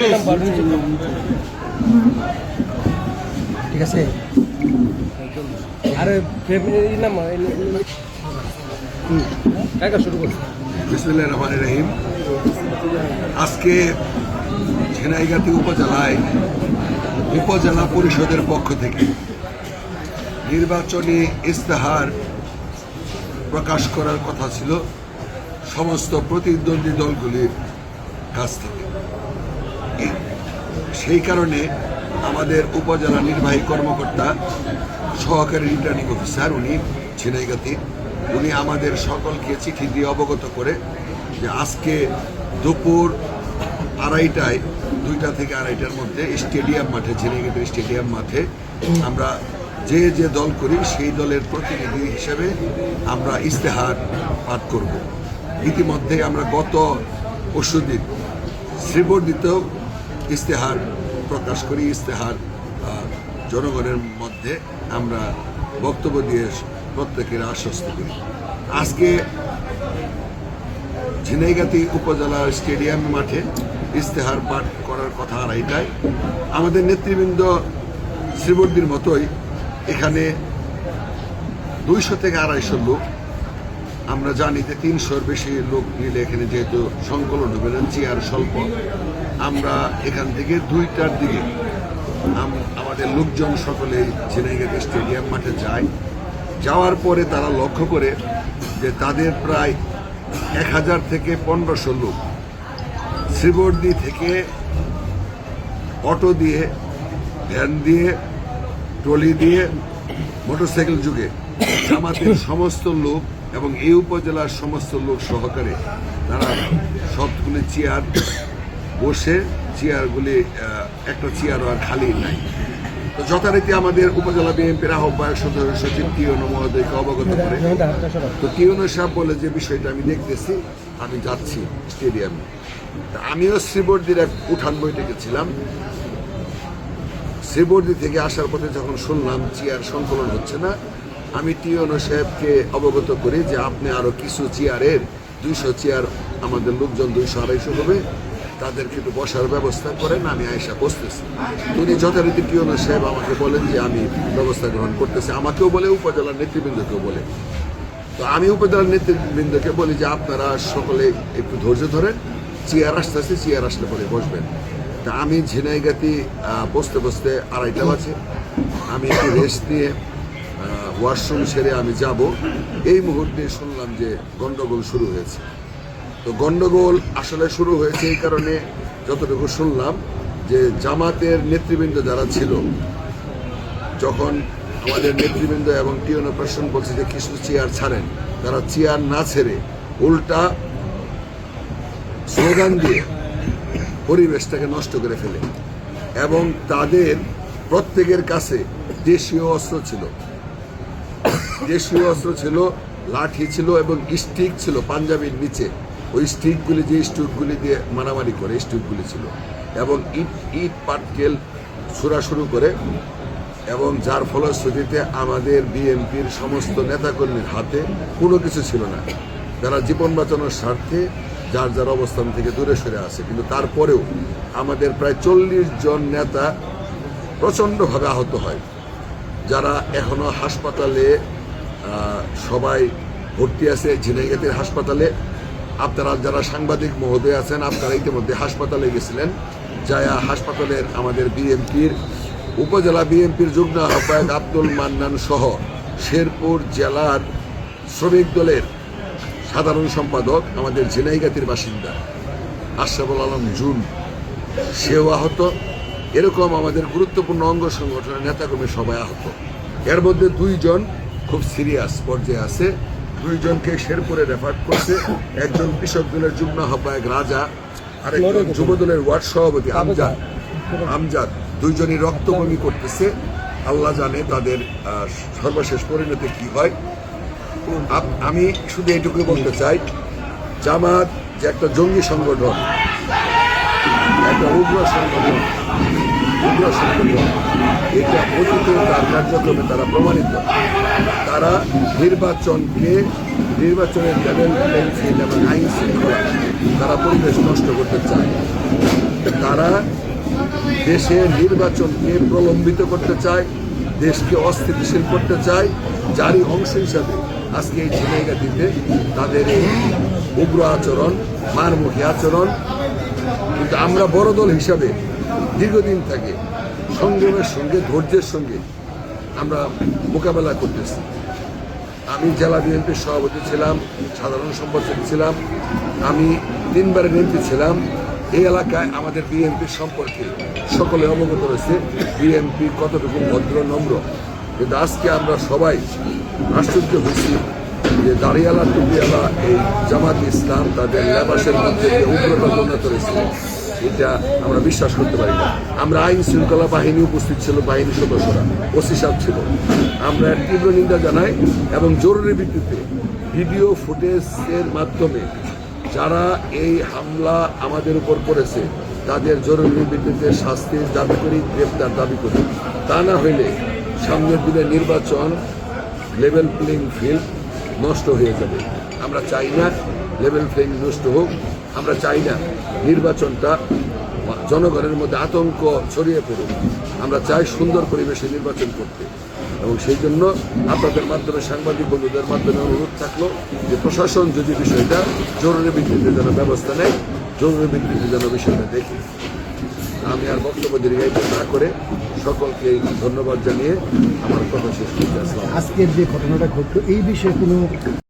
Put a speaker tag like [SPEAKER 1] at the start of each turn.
[SPEAKER 1] ঠিক আছে আরে শুরু করছি।
[SPEAKER 2] বিসমিল্লাহির রহমানির রহিম। আজকে ঝিনাইগাতি উপজেলায় উপজেলা পরিষদের পক্ষ থেকে নির্বাচনী ইস্তেহার প্রকাশ করার কথা ছিল সমস্ত প্রতিদ্বন্দ্বী দলগুলির কাছ থেকে। সেই কারণে আমাদের উপজেলা নির্বাহী কর্মকর্তা সহকারী রিটার্নিং অফিসার উনি ঝিনাইগাতি উনি আমাদের সকলকে চিঠি দিয়ে অবগত করে যে আজকে দুপুর 2:30টায় 2টা থেকে 2:30টার মধ্যে স্টেডিয়াম মাঠে ঝিনাইগাতির স্টেডিয়াম মাঠে আমরা যে যে দল করি সেই দলের প্রতিনিধি হিসেবে আমরা ইস্তেহার পাঠ করব। ইতিমধ্যে আমরা গত পরশুদিন শ্রীবর্ধিতেও ইস্তেহার প্রকাশ করি। ইস্তেহার জনগণের মধ্যে আমরা বক্তব্য দিয়ে প্রত্যেকের আশ্বস্ত করি। আজকে ঝিনাইগাতি উপজেলার স্টেডিয়াম মাঠে ইস্তেহার পাঠ করার কথা 2:30টায়। আমাদের নেতৃবৃন্দ শ্রীবর্ধির মতোই এখানে 200 থেকে 250 লোক, আমরা জানি যে 300-র বেশি লোক মিলে এখানে যেহেতু সংকলন হবে না, চেয়ার স্বল্প, আমরা এখান থেকে 2টার দিকে আমাদের লোকজন সকলে ঝিনাইগাতি স্টেডিয়াম মাঠে যায়। যাওয়ার পরে তারা লক্ষ্য করে যে তাদের প্রায় 1000 থেকে 1500 লোক শ্রীবর্ধি থেকে অটো দিয়ে, ভ্যান দিয়ে, ট্রলি দিয়ে, মোটরসাইকেল যুগে জামাতের সমস্ত লোক এবং এই উপজেলার সমস্ত লোক সহকারে তারা সবগুলি চেয়ার বসে, চেয়ারগুলি একটা চেয়ারও আর খালি নাই। তো যথারীতি আমাদের উপজেলা বিএনপির আহ্বায়ক সচিব টিউনো মহোদয়কে অবগত করে, তো টিউনো সাহেব বলে যে বিষয়টা আমি দেখতেছি, আমি যাচ্ছি স্টেডিয়ামে। আমিও শ্রীবর্ধির এক উঠান বৈঠকে ছিলাম। শ্রীবর্ধি থেকে আসার পথে যখন শুনলাম চেয়ার সংকলন হচ্ছে না, আমি টিউনো সাহেবকে অবগত করি যে আপনি আরো কিছু চেয়ারের 200 চেয়ার আমাদের লোকজন 200-250 হবে, তাদেরকে একটু বসার ব্যবস্থা করেন, আমি আয়সা বসতেছি। উনি যথারীতি টিউনো সাহেব আমাকে বলেন যে আমি ব্যবস্থা গ্রহণ করতেছি, আমাকেও বলে, উপজেলার নেতৃবৃন্দকেও বলে। তো আমি উপজেলার নেতৃবৃন্দকে বলি যে আপনারা সকলে একটু ধৈর্য ধরেন, চেয়ার আসতেছে, চেয়ার আসলে পরে বসবেন। তা আমি ঝিনাইগাতি বসতে 2:30 বাজে, আমি একটু রেস্ট নিয়ে ওয়াশরুম সেরে আমি যাব। এই মুহূর্তে শুনলাম যে গন্ডগোল শুরু হয়েছে। তো গন্ডগোল আসলে শুরু হয়েছে এই কারণে, যতটুকু শুনলাম যে জামাতের নেতৃবৃন্দ যারা ছিল, যখন আমাদের নেতৃবৃন্দ এবং টিউনো প্রশাসন বলছে যে কিছু চেয়ার ছাড়েন, তারা চেয়ার না ছেড়ে উল্টা স্লোগান দিয়ে পরিবেশটাকে নষ্ট করে ফেলে। এবং তাদের প্রত্যেকের কাছে দেশীয় অস্ত্র ছিল, লাঠি ছিল এবং স্টিক ছিল পাঞ্জাবির নিচে। ওই স্টিকগুলি, যে স্টিকগুলি দিয়ে মারামারি করে স্টিকগুলি ছিল, এবং ইট পাটকেল ছোড়া শুরু করে, এবং যার ফলশ্রুতিতে আমাদের বিএনপির সমস্ত নেতাকর্মীর হাতে কোনো কিছু ছিল না। যারা জীবন বাঁচানোর স্বার্থে যার যার অবস্থান থেকে দূরে সরে আসে, কিন্তু তারপরেও আমাদের প্রায় 40 জন নেতা প্রচণ্ডভাবে আহত হয়, যারা এখনো হাসপাতালে সবাই ভর্তি আছে ঝিনাইগাতির হাসপাতালে। আপনারা যারা সাংবাদিক মহোদয় আছেন, আপনারা ইতিমধ্যে হাসপাতালে গেছিলেন, যায়া হাসপাতালের আমাদের বিএনপির উপজেলা বিএনপির যুগ্ম আহ্বায়ক আব্দুল মান্নান সহ শেরপুর জেলার শ্রমিক দলের সাধারণ সম্পাদক আমাদের ঝিনাইগাতির বাসিন্দা আশরাফুল আলম জুন, সেও আহত। এরকম আমাদের গুরুত্বপূর্ণ অঙ্গ সংগঠনের নেতাকর্মী সবাই আহত। এর মধ্যে 2 জন খুব সিরিয়াস পর্যায়ে আছে, 2 জনকে শেরপুরে রেফার করছে। একজন কৃষক দলের যুগ্ম আহ্বায়ক রাজা, আরেকজন যুব দলের ওয়ার্ড সভাপতি আমজাদ। 2 জনই রক্তবমি করতেছে। আল্লাহ জানে তাদের সর্বশেষ পরিণতি কি হয়। আমি শুধু এইটুকু বলতে চাই, জামাত যে একটা জঙ্গি সংগঠন, একটা উগ্র সংগঠন, উগ্র সংগঠন, এটা অতীতে তার কার্যক্রমে তারা প্রমাণিত। তারা নির্বাচনের লেভেল প্লেইং ফিল্ড এবং আইন শৃঙ্খলা, তারা পরিবেশ নষ্ট করতে চায়। তারা দেশের নির্বাচনকে প্রলম্বিত করতে চায়, দেশকে অস্থিতিশীল করতে চায়, যারই অংশ হিসাবে আজকে এই ঝিনাইগাতিতে তাদের এই উগ্র আচরণ, মারমুখী আচরণ। কিন্তু আমরা বড় দল হিসাবে দীর্ঘদিন থেকে সংযমের সঙ্গে, ধৈর্যের সঙ্গে আমরা মোকাবেলা করতেছি। আমি জেলা বিএনপির সভাপতি ছিলাম, সাধারণ সম্পাদক ছিলাম, আমি 3 বারের এমপি ছিলাম। এই এলাকায় আমাদের বিএনপির সম্পর্কে সকলে অবগত রয়েছে, বিএনপি কতটুকু ভদ্র নম্র। কিন্তু আজকে আমরা সবাই আশ্চর্য হয়েছি যে দাঁড়িয়ালা টুপিয়ালা এই জামাত ইসলাম তাদের লেবাসের মধ্যে যে উগ্রতা পরিণত হয়েছে, এটা আমরা বিশ্বাস করতে পারি না। আমরা আইন শৃঙ্খলা বাহিনী উপস্থিত ছিল, বাহিনীর সদস্যরা, ওসি সাহেব ছিল। আমরা এর তীব্র নিন্দা জানাই এবং জরুরি ভিত্তিতে ভিডিও ফুটেজের মাধ্যমে যারা এই হামলা আমাদের উপর করেছে তাদের জরুরি ভিত্তিতে শাস্তির দাবি করি, গ্রেপ্তার দাবি করি। তা না হইলে সামনের দিনে নির্বাচন লেভেল প্লেইং ফিল্ড নষ্ট হয়ে যাবে। আমরা চাই না লেভেল প্লেইং নষ্ট হোক, আমরা চাই না নির্বাচনটা জনগণের মধ্যে আতঙ্ক ছড়িয়ে পড়ুক। আমরা চাই সুন্দর পরিবেশে নির্বাচন করতে, এবং সেই জন্য আপনাদের মাধ্যমে, সাংবাদিক বন্ধুদের মাধ্যমে অনুরোধ থাকলো যে প্রশাসন যদি বিষয়টা জরুরি ভিত্তিতে যেন ব্যবস্থা নেয়, জরুরি ভিত্তিতে যেন বিষয়টা দেখে। আমি আর বক্তব্য দীর্ঘায়িত না করে সকলকে ধন্যবাদ জানিয়ে আমার কথা শেষ করতে আসলাম।
[SPEAKER 1] আজকের যে ঘটনাটা ঘটলো এই বিষয়ে কোনো